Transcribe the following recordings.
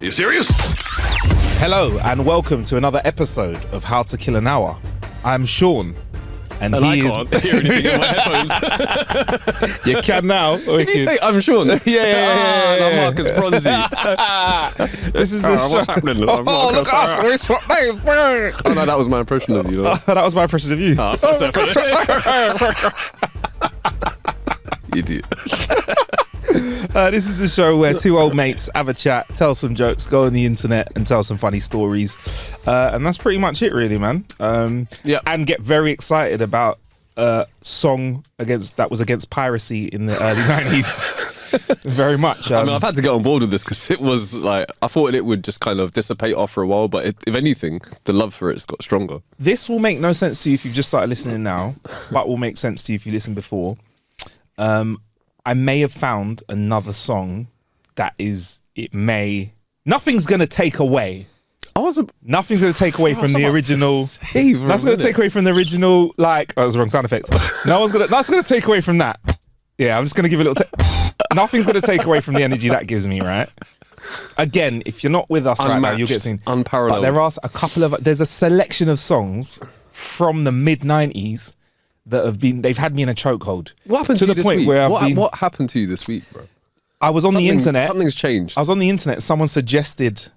Are you serious? Hello and welcome to another episode of How to Kill an Hour. I'm Sean. And I he can't hear anything in my headphones. You can now. Did you say I'm Sean? Yeah. I'm Marcus Bronzy. This is the show. What's happening? I'm Oh, Marcus. look at us. We swapped names. Oh no, that was my impression of you. Though. That was my impression of you. Oh, that's definitely. Idiot. This is the show where two old mates have a chat, tell some jokes, go on the internet and tell some funny stories. And that's pretty much it really, man. Yeah. And get very excited about a song that was against piracy in the early 90s. Very much. I mean, I've had to get on board with this because it was like, I thought it would just kind of dissipate after a while, but if anything, the love for it's got stronger. This will make no sense to you if you've just started listening now, but will make sense to you if you listened before. I may have found another song that nothing's going to take away. Nothing's going to take away from the original. That's going to take away from the original, that was the wrong sound effect. That's going to take away from that. Yeah, I'm just going to give it a little. Nothing's going to take away from the energy that gives me, right? Again, if you're not with us right now, you'll get seen. Unparalleled. But there are there's a selection of songs from the mid 90s that they've had me in a chokehold. What happened to you this week? What happened to you this week, bro? I was on the internet. Something's changed. I was on the internet. Someone suggested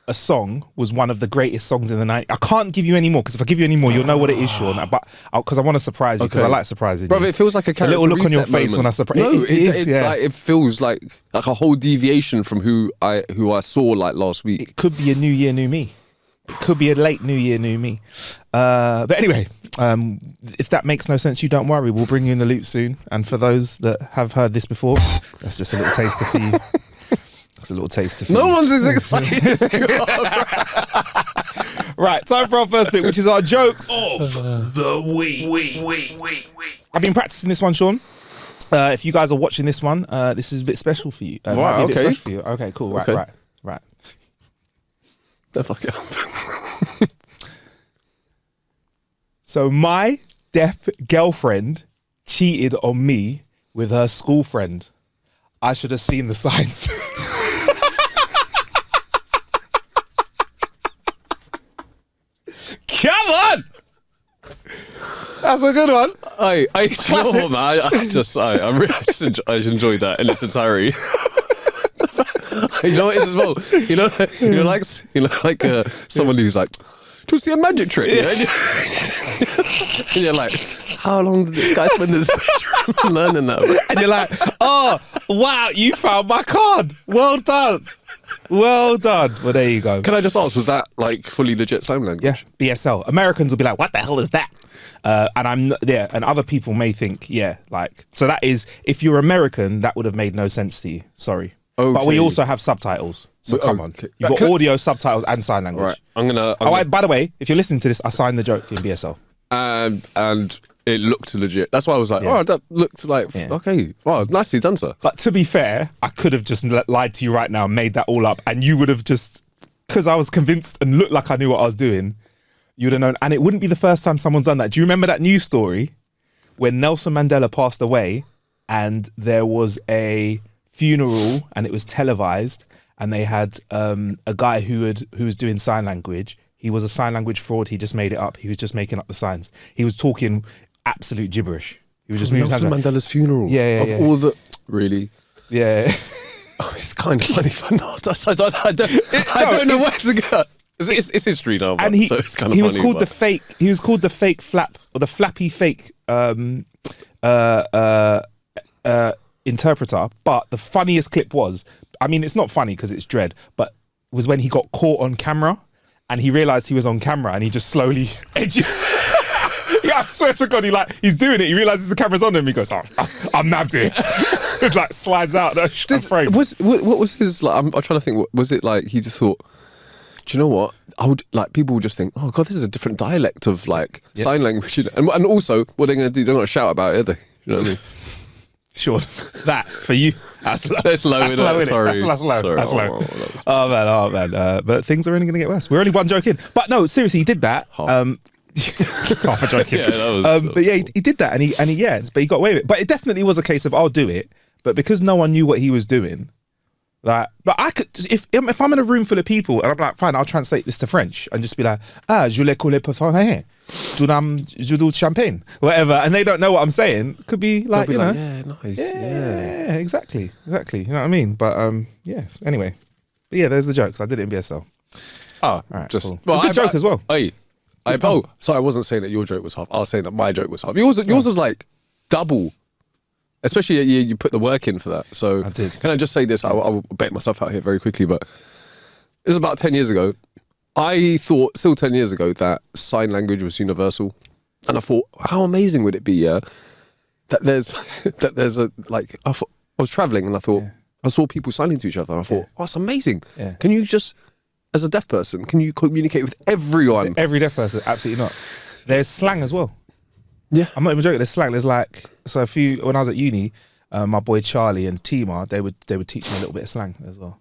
a song was one of the greatest songs in the night. I can't give you any more because if I give you any more, you'll know what it is, Sean. But because I want to surprise you, because I like surprising bro, you. It feels like a little look on your face moment. when I surprise. No, it is. It feels like a whole deviation from who I saw last week. It could be a new year, new me. It could be a late new year, new me. But anyway, if that makes no sense, you don't worry. We'll bring you in the loop soon. And for those that have heard this before, that's just a little taster for you. That's a little taster for you. No one's as excited as you are. Right, time for our first bit, which is our jokes of the week. I've been practicing this one, Sean. If you guys are watching this one, this is a bit special for you. Right, might be a bit okay. special for you. Okay, cool. Right, Okay. right. Don't fuck it up. So my deaf girlfriend cheated on me with her school friend. I should have seen the signs. Come on! That's a good one. You know what, man? I just enjoyed that in its entirety. You know what it is as well? You know, someone who's like, do you see a magic trick? Yeah. And you're like, how long did this guy spend his bedroom learning that? And you're like, oh, wow, you found my card. Well done. Well done. Well, there you go. Can I just ask, was that like fully legit sign language? Yeah, BSL. Americans will be like, what the hell is that? And other people may think, so that is, if you're American, that would have made no sense to you. Sorry. Okay. But we also have subtitles. So come on. You've got audio, subtitles, and sign language. Right. By the way, if you're listening to this, I signed the joke in BSL. And it looked legit. That's why I was like, oh, that looked like, okay. Wow, nicely done, sir. But to be fair, I could have just lied to you right now and made that all up. And you would have just, because I was convinced and looked like I knew what I was doing, you would have known. And it wouldn't be the first time someone's done that. Do you remember that news story when Nelson Mandela passed away and there was a funeral and it was televised and they had a guy who was doing sign language. He was a sign language fraud. He just made it up. He was just making up the signs. He was talking absolute gibberish. He was just moving Nelson Mandela's funeral. Yeah. All the really. Yeah. Oh, it's kind of funny for not. I don't know where to go. It's history now, and so it's kind of funny. He was called the fake flap or the flappy fake interpreter. But the funniest clip was, I mean, it's not funny because it's dread, but was when he got caught on camera and he realized he was on camera and he just slowly edges. I swear to God, he's doing it. He realizes the camera's on him. He goes, oh, I'm nabbed here. It like slides out. What was his like? I'm trying to think. Was it like he just thought, do you know what? I would like people would just think, oh God, this is a different dialect of like sign language, and also what they're going to do? They're not going to shout about it, are they? You know what I mean? Sure, that for you. That's low. That's low. That's low. Sorry. That's low. Sorry. That's low. Oh man. But things are only going to get worse. We're only one joke in. But no, seriously, he did that. Half a joke in. Yeah, that was, but yeah, he did that, and he got away with it. But it definitely was a case of I'll do it. But because no one knew what he was doing, Like, but I could if I'm in a room full of people and I'm like, fine, I'll translate this to French and just be like, je l'ai collé pour faire, je do champagne, whatever, and they don't know what I'm saying. Could be like, They'll be you know, like, yeah, nice, yeah, exactly. You know what I mean? But yes. Anyway, but yeah, there's the jokes. I did it in BSL. Oh, All right, just cool. well, Good joke as well. Sorry, I wasn't saying that your joke was half. I was saying that my joke was half. Yours was like double. Especially you put the work in for that. So I did. Can I just say this? I'll bet myself out here very quickly, but this is about 10 years ago. I thought, still 10 years ago, that sign language was universal. And I thought, how amazing would it be, that there's a, like, I was traveling and I thought, I saw people signing to each other and I thought, oh, that's amazing. Yeah. Can you just, as a deaf person, can you communicate with everyone? Every deaf person, absolutely not. There's slang as well. Yeah. I'm not even joking. There's slang. There's like, so when I was at uni, my boy Charlie and Tima, they would teach me a little bit of slang as well.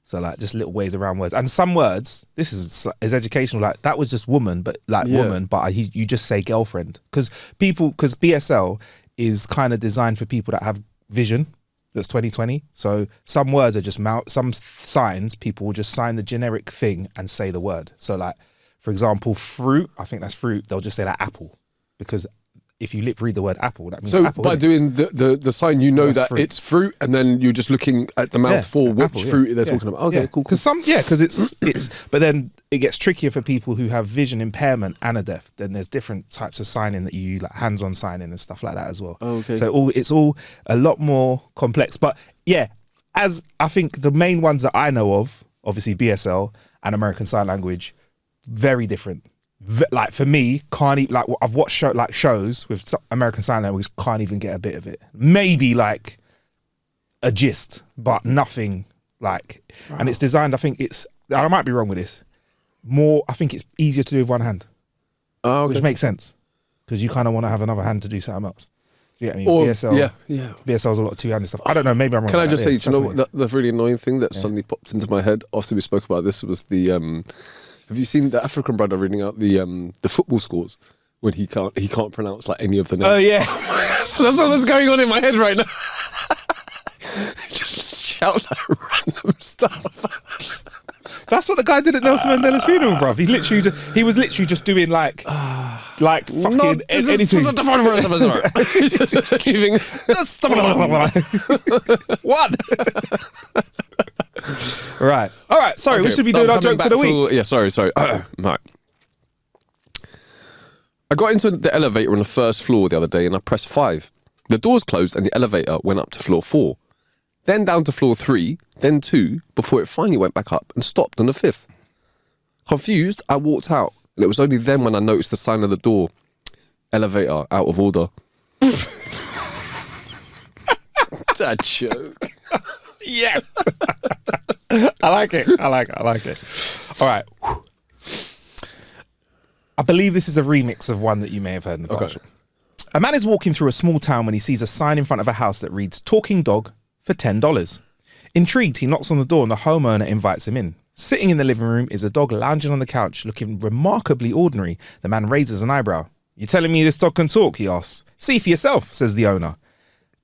So like just little ways around words. And some words, this is educational, like that was just woman, but like woman, but you just say girlfriend. Because BSL is kind of designed for people that have vision, that's 2020. So some words are just some signs, people will just sign the generic thing and say the word. So like, for example, fruit, I think that's fruit, they'll just say like apple. Because if you lip read the word apple, that means so apple. by doing the sign, you know that fruit. It's fruit, and then you're just looking at the mouth for which apple, fruit they're talking about. Okay, cool. Because because it's but then it gets trickier for people who have vision impairment and are deaf. Then there's different types of signing that you use, like hands-on signing and stuff like that as well. Oh, okay. So it's all a lot more complex. But yeah, as I think the main ones that I know of, obviously BSL and American Sign Language, very different. Like for me, can't even, like I've watched shows with American Sign Language, can't even get a bit of it. Maybe like a gist, but nothing like. Wow. And it's designed. I think I might be wrong with this. I think it's easier to do with one hand, which makes sense because you kind of want to have another hand to do something else. Do you get me? BSL, BSL's a lot of two-handed stuff. I don't know. Maybe I'm wrong. Can I just say, do you know what the really annoying thing that suddenly popped into my head after we spoke about this was the. Have you seen the African brother reading out the football scores when he can't pronounce like any of the names? Oh yeah, so that's what's going on in my head right now. Just shouts out random stuff. That's what the guy did at Nelson Mandela's funeral, bruv. He was literally just doing like fucking anything. What? Right. All right. Sorry, okay, we should be doing our jokes of the week. Sorry. Right. I got into the elevator on the first floor the other day and I pressed 5. The doors closed and the elevator went up to floor 4. Then down to floor 3, then 2, before it finally went back up and stopped on the 5th. Confused, I walked out. And it was only then when I noticed the sign of the door. Elevator, out of order. That joke. Yeah. I like it. All right. I believe this is a remix of one that you may have heard in the past. Okay. A man is walking through a small town when he sees a sign in front of a house that reads "Talking Dog for $10." Intrigued, he knocks on the door and the homeowner invites him in. Sitting in the living room is a dog lounging on the couch, looking remarkably ordinary. The man raises an eyebrow. "You telling me this dog can talk?" he asks. "See for yourself," says the owner.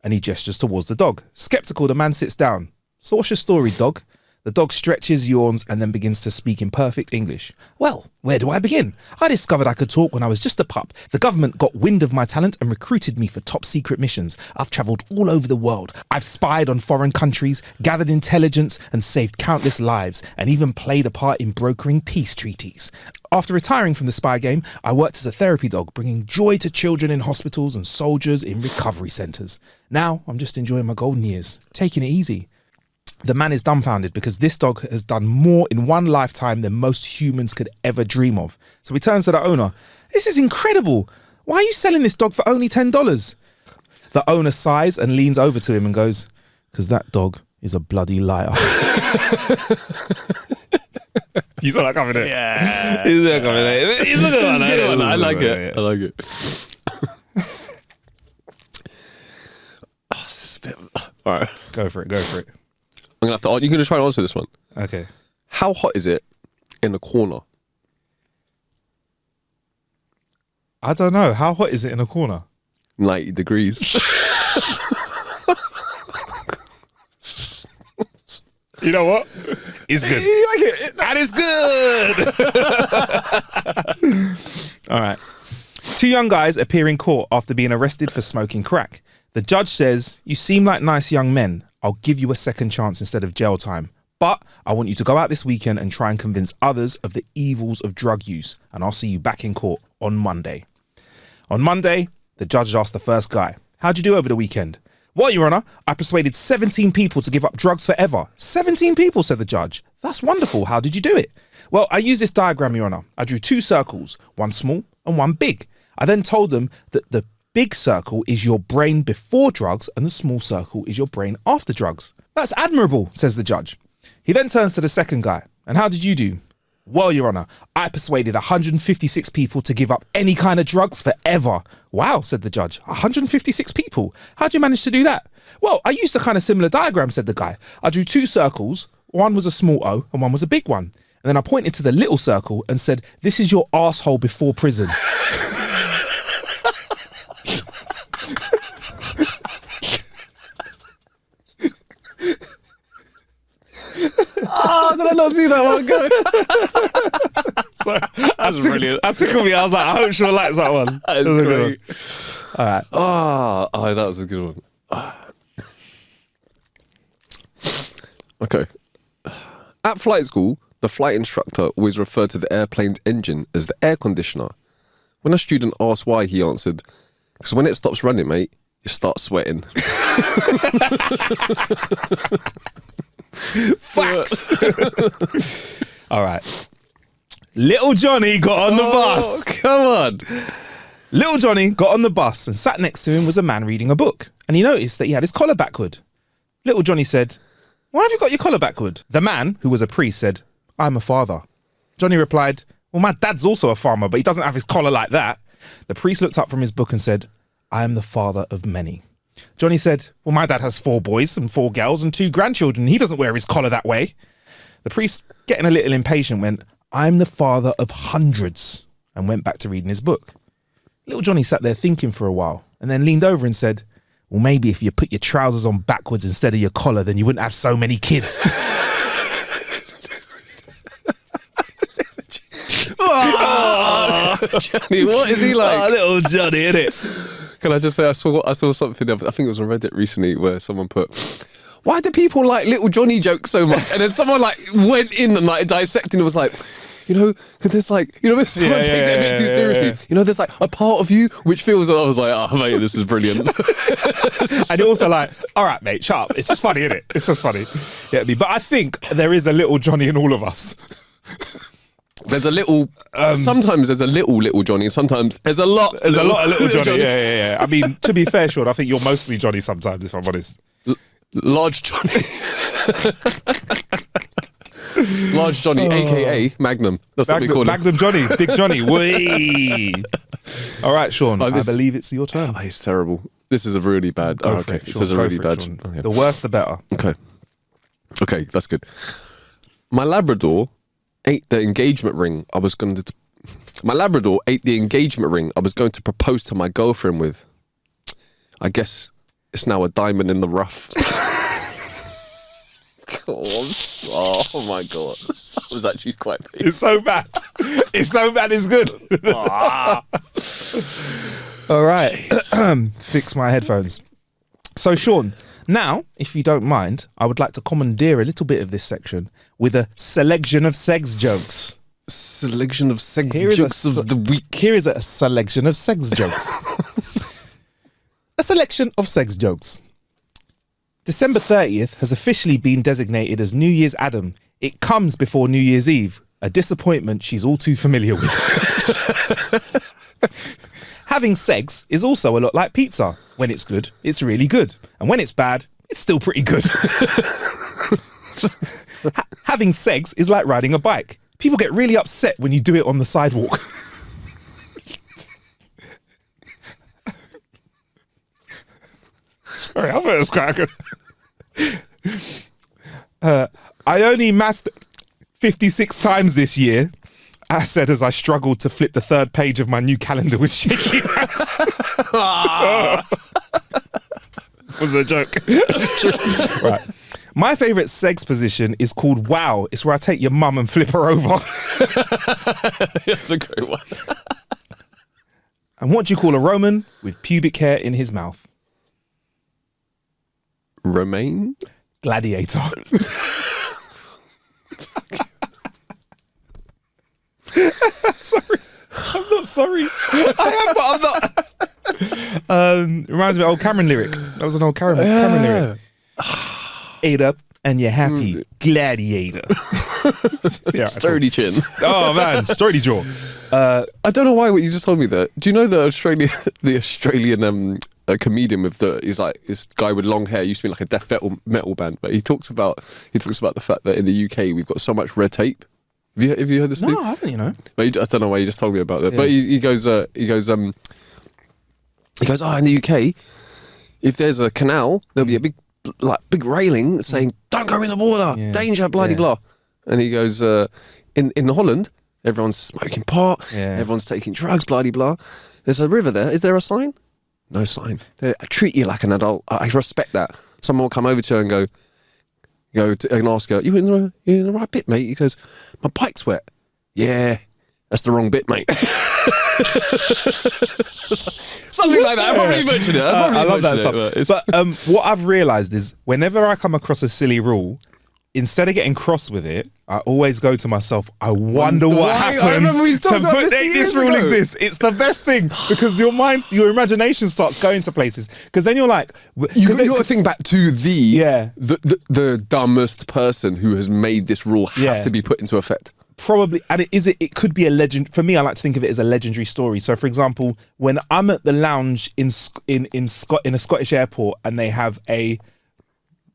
And he gestures towards the dog. Skeptical, the man sits down. "So what's your story, dog?" The dog stretches, yawns, and then begins to speak in perfect English. "Well, where do I begin? I discovered I could talk when I was just a pup. The government got wind of my talent and recruited me for top secret missions. I've travelled all over the world. I've spied on foreign countries, gathered intelligence, and saved countless lives, and even played a part in brokering peace treaties. After retiring from the spy game, I worked as a therapy dog, bringing joy to children in hospitals and soldiers in recovery centres. Now, I'm just enjoying my golden years, taking it easy." The man is dumbfounded because this dog has done more in one lifetime than most humans could ever dream of. So he turns to the owner. "This is incredible. Why are you selling this dog for only $10? The owner sighs and leans over to him and goes, "Because that dog is a bloody liar." You saw that coming in? Yeah. You saw that coming in? It's a good one. I like it. I like it. This is a bit... All right. Go for it. I'm going to have to... You're going to try and answer this one. Okay. How hot is it in the corner? I don't know. How hot is it in a corner? 90 degrees. You know what? It's good. And it's good. All right. 2 young guys appear in court after being arrested for smoking crack. The judge says, "You seem like nice young men. I'll give you a second chance instead of jail time. But I want you to go out this weekend and try and convince others of the evils of drug use. And I'll see you back in court on Monday." On Monday, the judge asked the first guy, "How'd you do over the weekend?" "Well, Your Honour, I persuaded 17 people to give up drugs forever." 17 people, said the judge. "That's wonderful. How did you do it?" "Well, I used this diagram, Your Honour. I drew 2 circles, one small and one big. I then told them that the big circle is your brain before drugs and the small circle is your brain after drugs." "That's admirable," says the judge. He then turns to the second guy. "And how did you do?" "Well, Your Honour, I persuaded 156 people to give up any kind of drugs forever." "Wow," said the judge. 156 people? How'd you manage to do that?" "Well, I used a kind of similar diagram," said the guy. "I drew 2 circles. One was a small O and one was a big one. And then I pointed to the little circle and said, 'This is your arsehole before prison.'" Oh, did I not see that one go? Sorry, That's brilliant. That tickled me. I was like, I hope Sean likes that one. That is great. All right. Oh, that was a good one. Okay. At flight school, the flight instructor always referred to the airplane's engine as the air conditioner. When a student asked why, he answered, "Because when it stops running, mate, you start sweating." Facts. All right. Little Johnny got on the bus. Come on. Little Johnny got on the bus and sat next to him was a man reading a book. And he noticed that he had his collar backward. Little Johnny said, "Why have you got your collar backward?" The man, who was a priest, said, "I'm a father." Johnny replied, "Well, my dad's also a farmer, but he doesn't have his collar like that." The priest looked up from his book and said, "I am the father of many." Johnny said, "Well, my dad has 4 boys and 4 girls and 2 grandchildren. He doesn't wear his collar that way." The priest, getting a little impatient, went, "I'm the father of hundreds," and went back to reading his book. Little Johnny sat there thinking for a while and then leaned over and said, "Well, maybe if you put your trousers on backwards instead of your collar, then you wouldn't have so many kids." Oh, Johnny, what is he like? Oh, little Johnny, innit? Can I just say I saw something, I think it was on Reddit recently, where someone put, "Why do people like Little Johnny jokes so much?" And then someone like went in and like dissecting and was like, "You know, because there's like, you know, if someone takes it a bit too seriously, you know, there's like a part of you which feels," and I was like, "Oh mate, this is brilliant." And you're also like, "All right, mate, shut up. It's just funny, innit? It's just funny." Yeah, but I think there is a little Johnny in all of us. There's a little. Sometimes there's a little Johnny. Sometimes there's a lot. There's a lot of little Johnny. Yeah. I mean, to be fair, Sean, I think you're mostly Johnny sometimes, if I'm honest. Large Johnny. Large Johnny, aka Magnum. That's what we call him. Magnum Johnny, Big Johnny. Whee! All right, Sean. I believe it's your turn. Oh, it's terrible. This is a really bad. Go Oh, for okay, it, this Sean. is a Go really for it, bad. Sean. Okay. The worse, the better. Okay, that's good. My Labrador ate the engagement ring I was going to. My Labrador ate the engagement ring I was going to propose to my girlfriend with. I guess it's now a diamond in the rough. Oh my god, that was actually quite big. It's so bad. It's so bad. It's good. All right. Fix my headphones. So, Sean, now, if you don't mind, I would like to commandeer a little bit of this section with a selection of sex jokes. Selection of sex Here is jokes of the week. Here is a selection of sex jokes. A selection of sex jokes. December 30th has officially been designated as New Year's Adam. It comes before New Year's Eve, a disappointment she's all too familiar with. Having sex is also a lot like pizza. When it's good, it's really good. And when it's bad, it's still pretty good. Having sex is like riding a bike. People get really upset when you do it on the sidewalk. Sorry, I thought it was quite good. I only masked 56 times this year, I said as I struggled to flip the 3rd page of my new calendar with shaky hands. Was a joke. Right. My favourite sex position is called wow. It's where I take your mum and flip her over. That's a great one. And what do you call a Roman with pubic hair in his mouth? Romaine? Gladiator. Sorry. I'm not sorry. I am, but I'm not. Reminds me of old Cameron lyric. That was an old Cameron lyric. Ate up and you're happy. Gladiator. Yeah, Sturdy chin. Oh man, sturdy jaw. I don't know why what you just told me that. Do you know the Australian comedian with he's like this guy with long hair, used to be like a death metal band, but he talks about the fact that in the UK we've got so much red tape. Have you heard this? No, I haven't. You know. But I don't know why you just told me about that. Yeah. But he goes, oh, in the UK, if there's a canal, there'll be a big railing saying, "Don't go in the water, danger, bloody blah." And he goes, in Holland, everyone's smoking pot, everyone's taking drugs, bloody blah. There's a river there. Is there a sign? No sign. I treat you like an adult. I respect that. Someone will come over to her and go and ask her, you in the right bit, mate? He goes, my bike's wet. Yeah, that's the wrong bit, mate. Something like that. I probably mentioned it. I love that stuff. But what I've realised is whenever I come across a silly rule, instead of getting cross with it, I always go to myself, I wonder what happens to make this rule exist. It's the best thing because your imagination starts going to places. Because then you're like... You got to think back to the dumbest person who has made this rule have to be put into effect. Probably, and it could be a legend. For me, I like to think of it as a legendary story. So, for example, when I'm at the lounge in a Scottish airport and they have a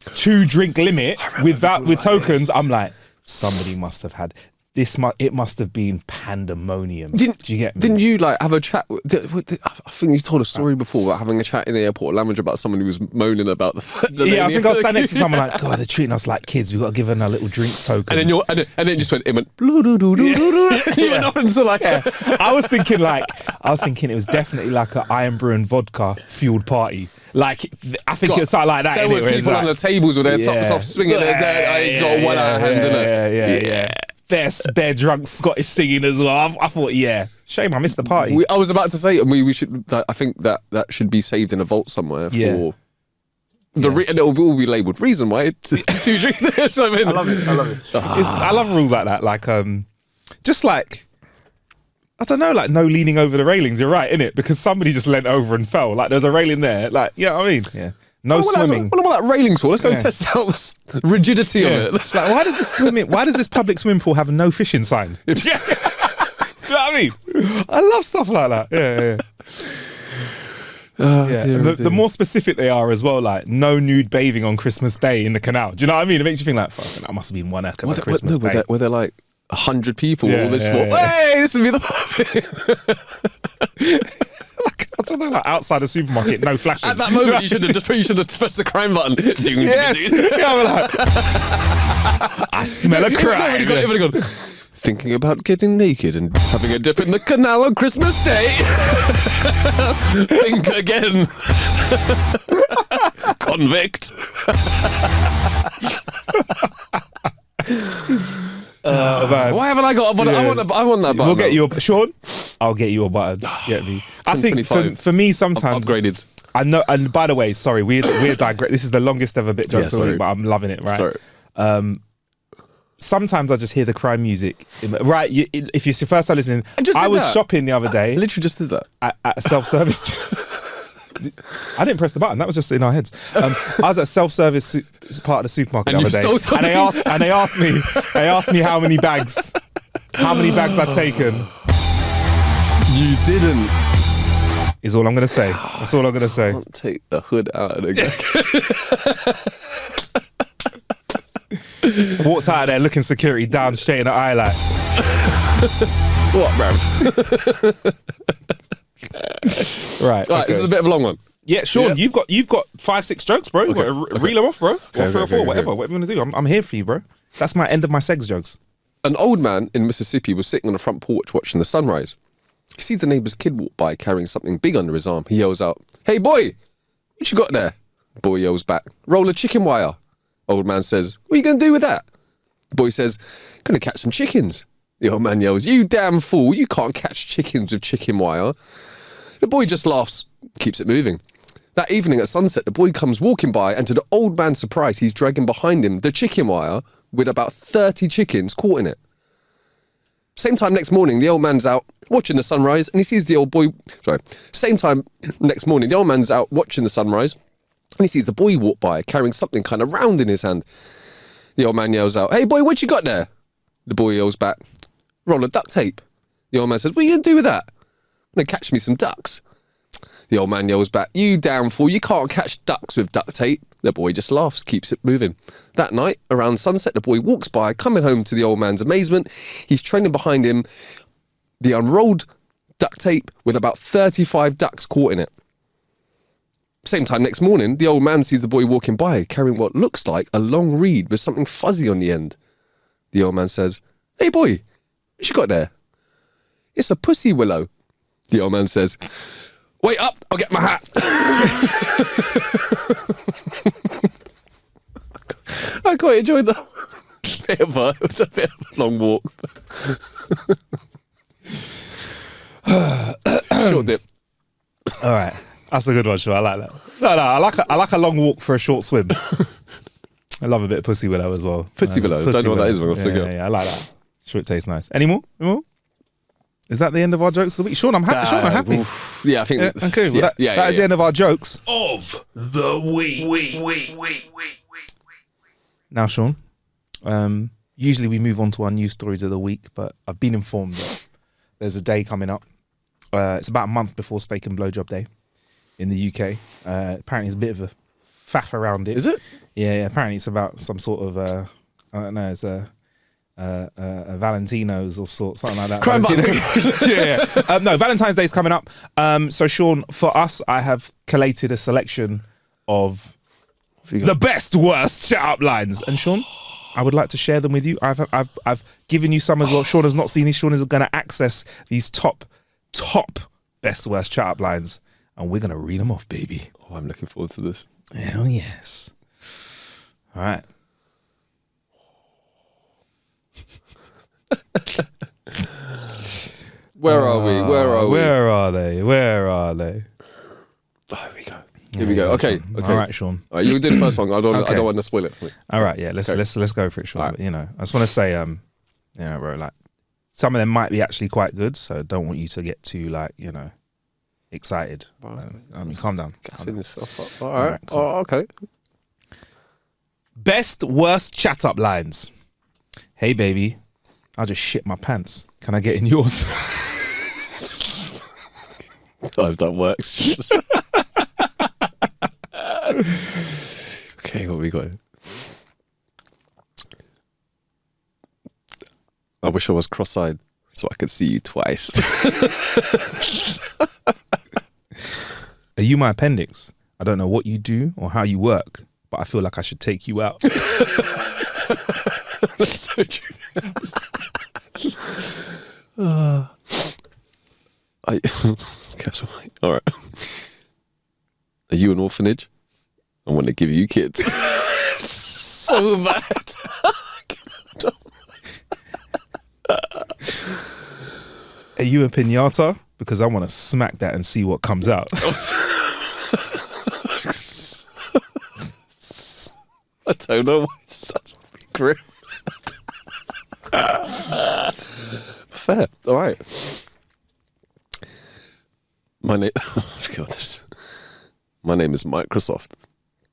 2-drink limit with tokens, I'm like, somebody must have had this. It must have been pandemonium. Do you get me? Didn't you have a chat? I think you told a story before about having a chat in the airport lounge about someone who was moaning about the I think I was standing next to someone like, God, they're treating us like kids. We've got to give them our little drinks tokens. And then it just went. It went. You went up into like. I was thinking it was definitely like an Iron Brew and vodka fueled party. Like, I think it was something like that. There was people on the tables with their tops off, swinging their got one out hand in it. Yeah. Bare drunk Scottish singing as well. I thought, shame I missed the party. I was about to say, we should. I think that should be saved in a vault somewhere for and it will all be labelled reason why to drink this. I mean, I love it. I love rules like that. Like, just like. I don't know, like no leaning over the railings. You're right, innit? Because somebody just leant over and fell. Like there's a railing there. Like, you know what I mean? Yeah. No swimming. What that railings for? Let's go test out the rigidity of it. Like, why does this public swimming pool have a no fishing sign? Do you know what I mean? I love stuff like that. Yeah. Oh, dear. The more specific they are as well, like no nude bathing on Christmas Day in the canal. Do you know what I mean? It makes you think like, fuck, that must have been one heck of a Christmas Day. Were there like 100 people all this for? Hey, this would be the like, I don't know, like outside a supermarket, no flashing. At that moment, you should have pressed the crime button. Yes. I'm like, I smell a crime. It would have gone. Thinking about getting naked and having a dip in the canal on Christmas Day. Think again. Convict. Man. Why haven't I got a button? I want that button. We'll get you a Sean. I'll get you a button. Get me. I think for me sometimes upgraded. I know. And by the way, sorry, we're digress. This is the longest ever bit joke, but I'm loving it. Right. Sorry. Sometimes I just hear the crime music. Right. If it's your first time listening, I was shopping the other day. I literally just did that at self-service. I didn't press the button. That was just in our heads. I was at self-service part of the supermarket the other day, and they asked me how many bags I'd taken. You didn't. Is all I'm gonna say. That's all I'm gonna say. Can't take the hood out of the Walked out of there looking security down straight in the eye like, what, bro? Right, this is a bit of a long one. Yeah, Sean, you've got 5-6 jokes, bro. You've got to reel them off, bro. Or 3 or 4, whatever. Whatever you want to do. I'm here for you, bro. That's my end of my sex jokes. An old man in Mississippi was sitting on the front porch watching the sunrise. He sees the neighbour's kid walk by carrying something big under his arm. He yells out, "Hey boy, what you got there?" The boy yells back, "Roll of chicken wire." Old man says, what are you going to do with that? The boy says, going to catch some chickens. The old man yells, you damn fool, you can't catch chickens with chicken wire. The boy just laughs, keeps it moving. That evening at sunset, the boy comes walking by, and to the old man's surprise, he's dragging behind him the chicken wire with about 30 chickens caught in it. Same time next morning, the old man's out watching the sunrise, and he sees the old boy... Same time next morning, the old man's out watching the sunrise, and he sees the boy walk by, carrying something kind of round in his hand. The old man yells out, hey boy, what you got there? The boy yells back, roll of duct tape. The old man says, what are you going to do with that? I'm going to catch me some ducks. The old man yells back, you damn fool, you can't catch ducks with duct tape. The boy just laughs, keeps it moving. That night, around sunset, the boy walks by, coming home to the old man's amazement. He's trailing behind him the unrolled duct tape with about 35 ducks caught in it. Same time next morning, the old man sees the boy walking by, carrying what looks like a long reed with something fuzzy on the end. The old man says, hey boy, what you got there? It's a pussy willow. The old man says, wait up, I'll get my hat. I quite enjoyed that. It was a bit of a long walk. Short dip. All right. That's a good one, Sean. I like that. No, I like a long walk for a short swim. I love a bit of pussy willow as well. Pussy willow? Don't know what that is. Yeah, I like that. Sure, it tastes nice. Any more? Is that the end of our jokes of the week? Sean, I'm happy. Sean, I'm happy. Oof. Yeah, I think. Okay, well, that is the end of our jokes of the week. Now, Sean, usually we move on to our news stories of the week, but I've been informed that there's a day coming up. It's about a month before Steak and Blowjob Day in the UK. Apparently, there's a bit of a faff around it. Is it? Yeah. Apparently, it's about some sort of I don't know. It's a Valentino's or something like that. Crime yeah. No, Valentine's Day's coming up. So, Sean, for us, I have collated a selection of the best, worst chat-up lines. And Sean, I would like to share them with you. I've given you some as well. Sean has not seen these. Sean is going to access these top best, worst chat-up lines. And we're going to read them off, baby. Oh, I'm looking forward to this. Hell yes. All right. Where are we? Where are they? Oh, here we go. Here we go. Okay. All right, Sean. All right, you do the first one. I don't want to spoil it for me. All right, yeah. Let's go for it, Sean. Right. But, I just want to say, bro, like some of them might be actually quite good, so don't want you to get too excited. Calm down. Gassing yourself up. All right. Cool. Oh, okay. Best worst chat up lines. Hey baby, I just shit my pants. Can I get in yours? If that works. Okay, what we got? I wish I was cross-eyed so I could see you twice. Are you my appendix? I don't know what you do or how you work, but I feel like I should take you out. That's so true. All right. Are you an orphanage? I want to give you kids. So bad. Are you a pinata? Because I want to smack that and see what comes out. I don't know why it's such a grim. Fair. All right. My name. Forgot this. My name is Microsoft.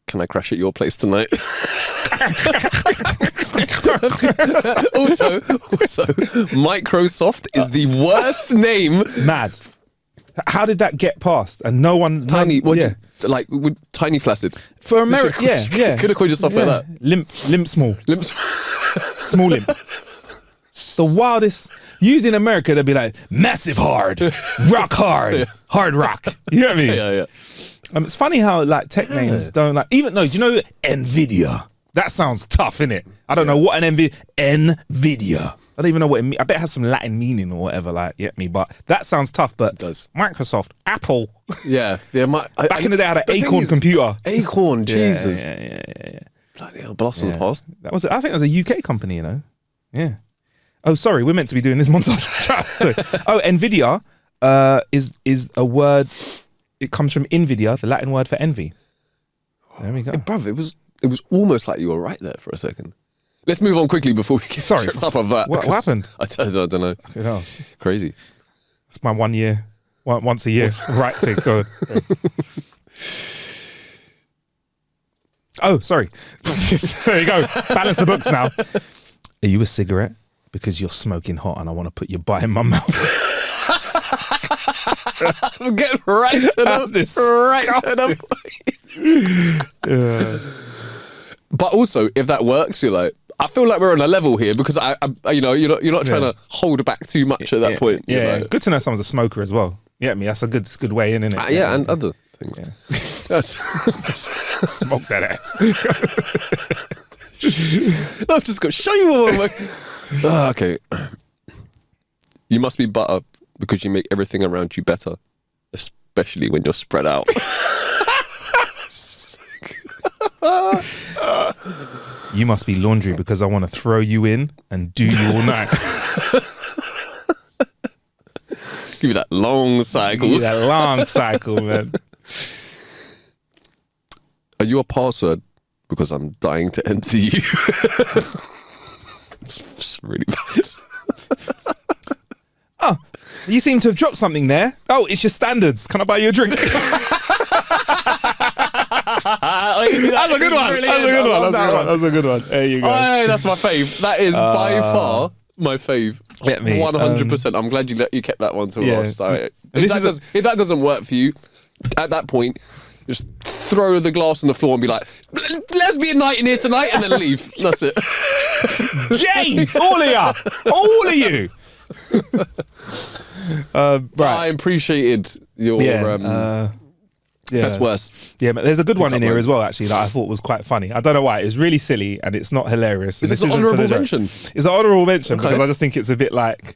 Can I crash at your place tonight? also, Microsoft is the worst name. Mad. How did that get past? And no one. Tiny. Tiny flaccid. For America, yeah. Could have called yourself like that. Limp small. Limp. Small limp. The wildest. Used in America, they'd be like, massive hard, rock hard, hard rock. You know what I mean? Yeah. It's funny how tech names don't even do you know Nvidia? That sounds tough, innit? I don't know what an Nvidia. I don't even know what it means. I bet it has some Latin meaning or whatever, but that sounds tough. But it does. Microsoft, Apple. Yeah. Back in the day, I had an Acorn computer. Acorn, Jesus. Yeah. Bloody hell, blast from the past. That was. I think that was a UK company. You know. Yeah. Oh, sorry. We're meant to be doing this montage. Sorry. Oh, Nvidia is a word. It comes from Invidia, the Latin word for envy. There we go. Hey, bruv, it was almost like you were right there for a second. Let's move on quickly before we get tripped up on that. What happened? I don't know. Oh, Crazy. it's my once a year right thing. Go on. Oh, sorry. There you go. Balance the books now. Are you a cigarette? Because you're smoking hot and I want to put your butt in my mouth. I'm getting right to the But also, if that works, you're like, I feel like we're on a level here because I you know, you're not trying to hold back too much at that point. Yeah, you know? good to know someo's a smoker as well. Yeah, that's a good way in, isn't it? Yeah, and other things. Yeah. Smoke that ass. I've just got to show you all. Okay. You must be butter because you make everything around you better, especially when you're spread out. You must be laundry because I want to throw you in and do you all night. Give you that long cycle. Give you that long cycle, man. Are you a password? Because I'm dying to enter you. It's really bad. Oh, you seem to have dropped something there. Oh, it's your standards. Can I buy you a drink? That's a good one. That's a good one. There you go. Oh, that's my fave. That is by far my fave. Let me. 100%. I'm glad you kept that one to last. So This if that doesn't work for you, at that point, just throw the glass on the floor and be like, lesbian night in here tonight, and then leave. That's it. Gays! All of you! Right. I appreciated your best worst. Yeah, but there's a good one in here as well, actually, that I thought was quite funny. I don't know why. It's really silly and it's not hilarious. Is this an honourable mention? It's an honourable mention because I just think it's a bit like,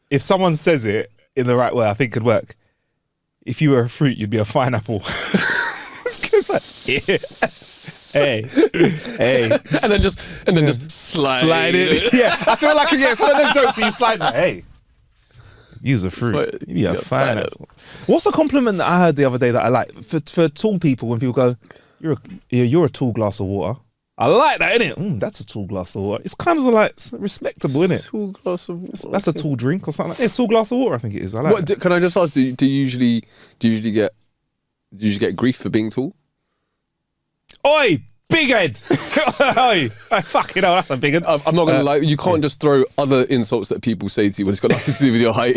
if someone says it in the right way, I think it could work. If you were a fruit, you'd be a pineapple. Hey, and then just slide it. Yeah, I feel like it's one of them jokes that you slide. Like, hey, use a fruit. You'd be a pineapple. What's a compliment that I heard the other day that I like for tall people? When people go, "You're a tall glass of water." I like that, innit? That's a tall glass of water. It's kind of like respectable, innit? Tall glass of water. That's a tall drink or something. It's a tall glass of water. I think it is. I like. What, can I just ask? Do you usually get grief for being tall? Oi, big head! Oi, fucking hell, that's a big head. I'm not gonna lie. You can't just throw other insults that people say to you when it's got nothing to do with your height.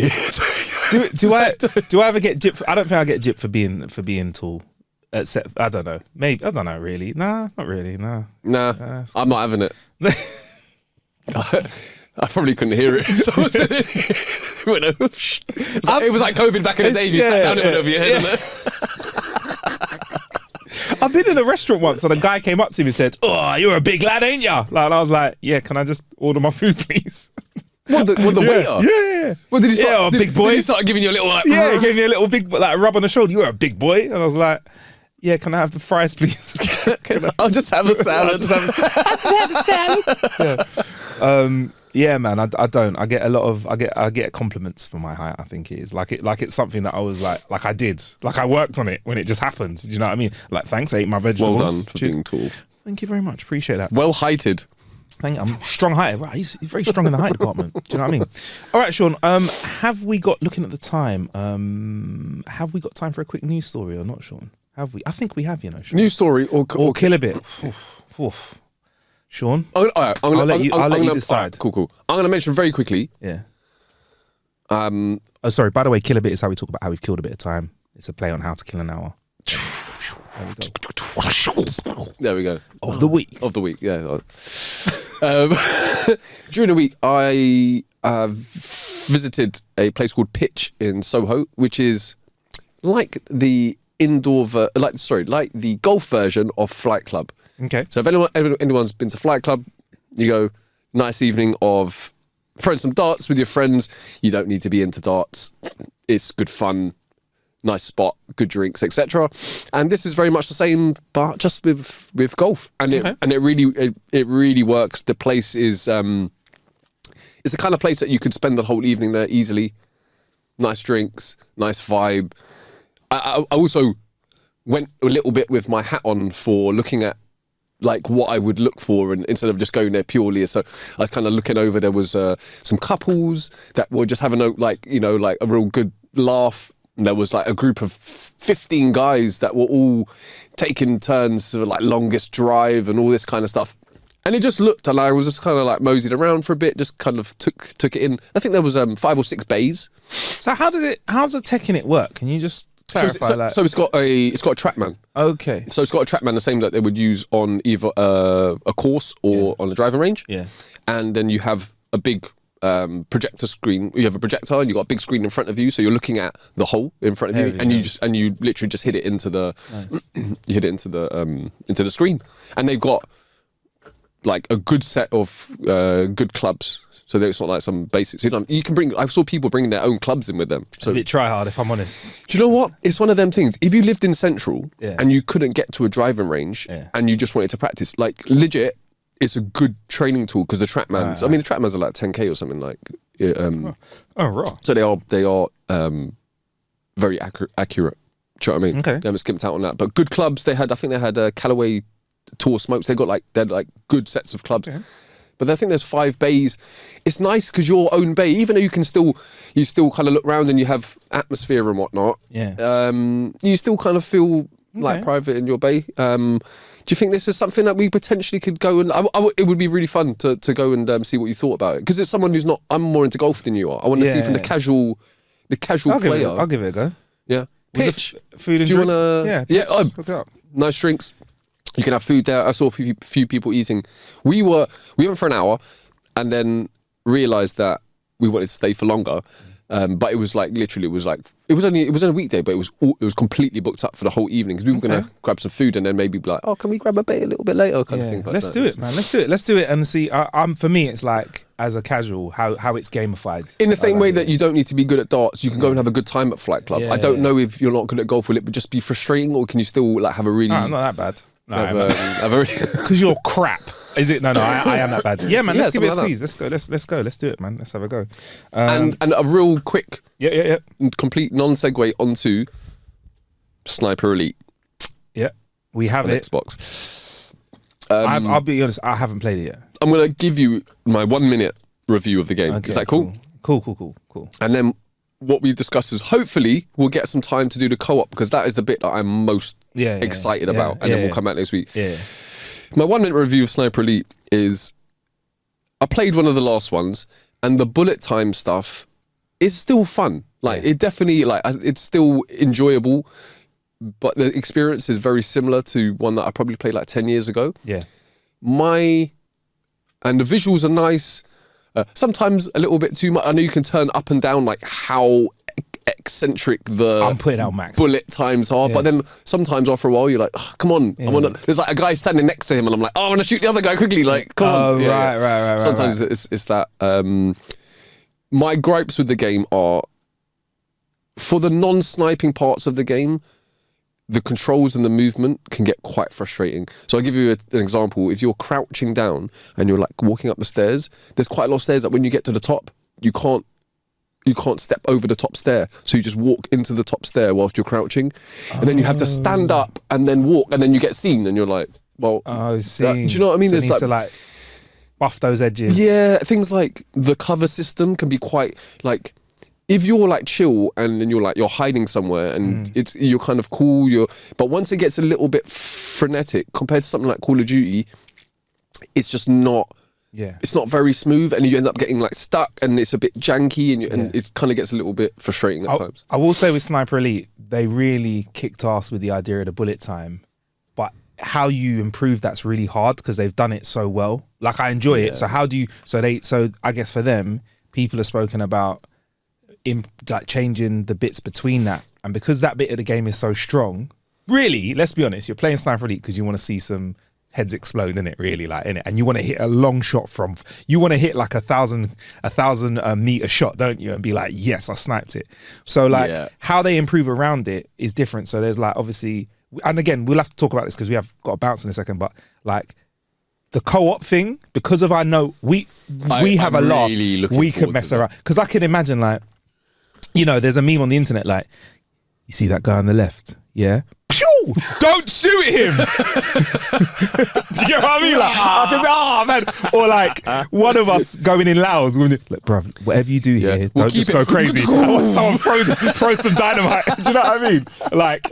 do I ever get gypped? I don't think I get gypped for being tall. Except, I don't know. Maybe I don't know. Really? Nah, not really. Nah. I'm not having it. I probably couldn't hear it. Someone said it. It was like COVID back in the day. You sat down and went over your head. Yeah. I've been in a restaurant once and a guy came up to me and said, "Oh, you're a big lad, ain't ya?" Like, I was like, "Yeah, can I just order my food, please?" What the waiter? Yeah. Well, did he start? Big boy. Did he start giving you a little like? Yeah, he gave me a little big like rub on the shoulder. You're a big boy, and I was like, "Yeah, can I have the fries, please?" I'll just have a salad. I'll just have a salad. Yeah, man. I don't. I get compliments for my height. I think it is like it's something that I was like I did. Like I worked on it when it just happened. Do you know what I mean? Like, thanks, I ate my vegetables. Well done for being tall. Thank you very much. Appreciate that. Well heighted. I'm strong height. Right, he's very strong in the height department. Do you know what I mean? All right, Sean. Have we got? Looking at the time, have we got time for a quick news story or not, Sean? Have we? I think we have. You know, Sean. News story or kill a bit. Oof. Sean, I'll let you decide. Right, cool. I'm going to mention very quickly. Yeah. Oh, sorry. By the way, kill a bit is how we talk about how we've killed a bit of time. It's a play on how to kill an hour. There we go. Of the week. Yeah. During the week, I visited a place called Pitch in Soho, which is like the like the golf version of Flight Club. Okay. So if anyone's been to Flight Club, you go, nice evening of throwing some darts with your friends. You don't need to be into darts. It's good fun. nice spot, good drinks, etc. And this is very much the same, but just with golf, and it really works. The place is it's the kind of place that you could spend the whole evening there easily. Nice drinks, nice vibe. I also went a little bit with my hat on for looking at like what I would look for, and instead of just going there purely. So I was kind of looking over. There was some couples that were just having a a real good laugh. And there was like a group of 15 guys that were all taking turns to like longest drive and all this kind of stuff. And it just looked, and I was just kind of like moseyed around for a bit, just kind of took it in. I think there was 5 or 6 bays. So how's the tech in it work? Can you just clarify so it's got a TrackMan. Okay. So it's got a TrackMan, the same that they would use on either a course or on a driving range. Yeah. And then you have a big projector screen. You have a projector, and you got a big screen in front of you, so you're looking at the hole in front of you, and you literally just hit it into the you hit it into the screen, and they've got like a good set of good clubs. So it's not like some basics. You can bring. I saw people bringing their own clubs in with them. It's a bit try hard, if I'm honest. Do you know what? It's one of them things. If you lived in Central and you couldn't get to a driving range and you just wanted to practice, like legit, it's a good training tool because the TrackMans. I mean, the TrackMans are like 10K or something like. Right. So they are very accurate. Do you know what I mean? Okay. They haven't skimped out on that. But good clubs. I think they had Callaway Tour Smokes. They had like good sets of clubs. Okay. But I think there's 5 bays. It's nice because your own bay, even though you still kind of look around and you have atmosphere and whatnot. Yeah. You still kind of feel like private in your bay. Do you think this is something that we potentially could go and? It would be really fun to go and see what you thought about it, because it's someone who's not. I'm more into golf than you are. I want to see from the casual player. I'll give it a go. Yeah. Pitch. Food and do you drinks. Yeah. Nice drinks. You can have food there. I saw a few people eating. We went for an hour, and then realised that we wanted to stay for longer. But it was like literally, it was only a weekday, but it was completely booked up for the whole evening because we were gonna grab some food and then maybe be like, oh, can we grab a bait a little bit later, kind of thing. But let's do it, man. Let's do it and see. For me, it's like as a casual, how it's gamified. In the same way that you don't need to be good at darts, you can go and have a good time at Flight Club. I don't know if you're not good at golf, will it just be frustrating, or can you still like have a really? Not that bad. Because you're crap. Is it? No, I am that bad. Yeah, man. Let's give it a squeeze. Let's go. Let's go. Let's do it, man. Let's have a go. And a real quick, yeah, complete non-segue onto Sniper Elite. Yeah, we have it. Xbox. I'll be honest. I haven't played it yet. I'm gonna give you my 1-minute review of the game. Okay, is that cool? Cool. And then what we've discussed is hopefully we'll get some time to do the co-op, because that is the bit that I'm most excited about, and then we'll come back next week. Yeah. My 1-minute review of Sniper Elite is, I played one of the last ones, and the bullet time stuff is still fun. Like it definitely, like it's still enjoyable, but the experience is very similar to one that I probably played like 10 years ago. Yeah. And the visuals are nice. Sometimes a little bit too much. I know you can turn up and down like how eccentric I'm putting out max bullet times are, but then sometimes after a while you're like, oh, come on, there's like a guy standing next to him and I'm like, oh, I want to shoot the other guy quickly, like come on. Right. Sometimes it's that. My gripes with the game are, for the non-sniping parts of the game, the controls and the movement can get quite frustrating. So I'll give you an example. If you're crouching down and you're like walking up the stairs, there's quite a lot of stairs that when you get to the top, you can't step over the top stair. So you just walk into the top stair whilst you're crouching. And then you have to stand up and then walk, and then you get seen and you're like, well, do you know what I mean? So it needs to like buff those edges. Yeah, things like the cover system can be quite like, if you're like chill and then you're hiding somewhere and you're kind of cool, but once it gets a little bit frenetic compared to something like Call of Duty, it's just not. Yeah, it's not very smooth, and you end up getting like stuck, and it's a bit janky, and it kind of gets a little bit frustrating at times. I will say with Sniper Elite, they really kicked ass with the idea of the bullet time, but how you improve that's really hard because they've done it so well. Like I enjoy it. So how do you? So I guess for them, people have spoken about like changing the bits between that, and because that bit of the game is so strong. Really, let's be honest, you're playing Sniper Elite because you want to see some heads explode, innit? Really, like, innit? And you want to hit a long shot you want to hit like a thousand meter shot, don't you? And be like, yes, I sniped it. So like how they improve around it is different. So there's like, obviously, and again, we'll have to talk about this because we have got to bounce in a second, but like the co-op thing, because of, I know we have a laugh, we can mess around. Because I can imagine, like, you know, there's a meme on the internet, like, you see that guy on the left? Yeah. Pew! Don't shoot him. Do you get what I mean? Like, I can say, oh man, or like one of us going in loud, like, bruv, whatever you do here, don't just go crazy. I want someone throw some dynamite. Do you know what I mean? Like,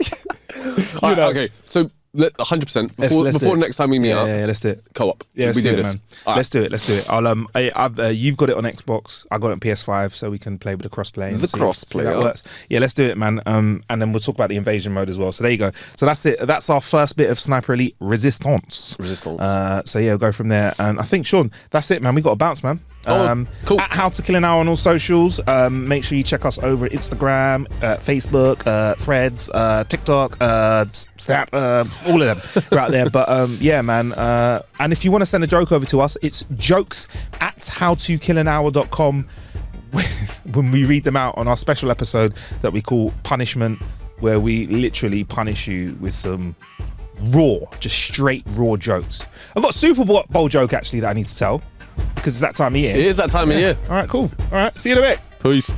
you know. Okay, so 100% before next time we meet up. Yeah, let's do it. Co-op. Yeah, we do this. Man. Let's do it. I've you've got it on Xbox. I got it on PS5, so we can play with the crossplay. The crossplay that works. Yeah, let's do it, man. And then we'll talk about the invasion mode as well. So there you go. So that's it. That's our first bit of Sniper Elite Resistance. So yeah, we'll go from there. And I think, Sean, that's it, man. We got to bounce, man. Cool. At How to Kill an Hour on all socials. Make sure you check us over at Instagram, Facebook, Threads, TikTok, Snap, all of them right there. But yeah, man. And if you want to send a joke over to us, it's jokes@howtokillanhour.com. When we read them out on our special episode that we call Punishment, where we literally punish you with some just straight raw jokes. I've got a Super Bowl joke actually that I need to tell, because it's that time of year. It is that time of year. All right, cool. All right, see you in a bit. Peace.